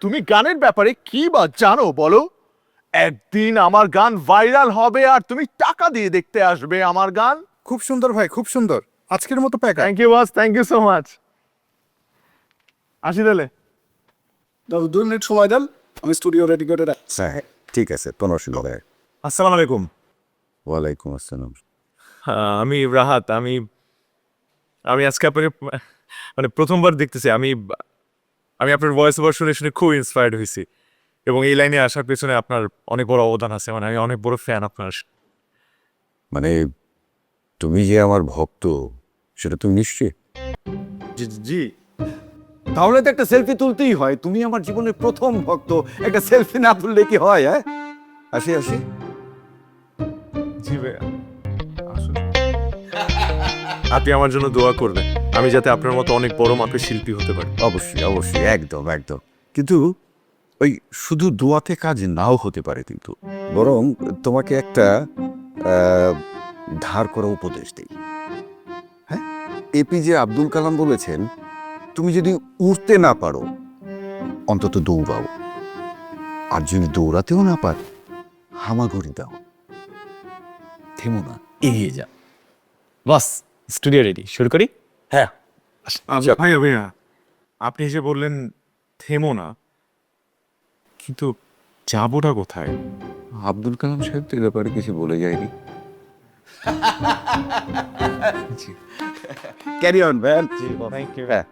তুমি গানের ব্যাপারে কি বা জানো বলো? একদিন আমার গান ভাইরাল হবে আর তুমি টাকা দিয়ে দেখতে আসবে আমার গান। খুব সুন্দর ভাই, খুব সুন্দর। আজকের মতো pack. Thank you boss, thank you so much. আসি তাহলে। 2 মিনিট সময় দেন, আমি স্টুডিও রেডি করে রাখছি। হ্যাঁ ঠিক আছে, কোনো অসুবিধা নেই। আসসালামু আলাইকুম। ওয়ালাইকুম আসসালাম। আমি রাহাত। আমি আমি আজকে আপনাকে মানে প্রথমবার দেখতেছি। আমি আমি আপনার ভয়েস ওভার শুনে শুনে খুব ইন্সপায়ার্ড হয়েছি এবং এই লাইনে আসার পেছনে আপনার অনেক বড় অবদান আছে। মানে আমি অনেক বড় ফ্যান আপনার। মানে তুমি যে আমার ভক্ত সেটা তুমি নিশ্চিত? জি। তাহলে তো একটা সেলফি তুলতেই হয়। তুমি আমার জীবনের প্রথম ভক্ত, একটা সেলফি না তুললে কি হয়? হ্যাঁ, আসি আসি। জি ভাইয়া। আপনি আমার জন্য দোয়া করবেন, আমি যাতে আপনার মতো অনেক বড় মাপের শিল্পী হতে পারি। অবশ্যই অবশ্যই, একদম একদম। কিন্তু ওই শুধু দোয়াতে কাজ নাও হতে পারে, কিন্তু বরং তোমাকে একটা ধার করা উপদেশ দিই। হ্যাঁ, এপিজে আব্দুল কালাম বলেছেন, তুমি যদি উড়তে না পারো অন্তত দৌড়াও, আর যদি দৌড়াতেও না পারো হামাগুড়ি দাও, থেমো না, এগিয়ে যা। বস, স্টুডিও রেডি, শুরু করি? হ্যাঁ ভাইয়া ভাইয়া, আপনি এসে বললেন থেমো না, কিন্তু যাবোটা কোথায়? আব্দুল কালাম সাহেব তো এ ব্যাপারে কিছু বলে যায়নি। Carry on man. Thank you. হ্যাঁ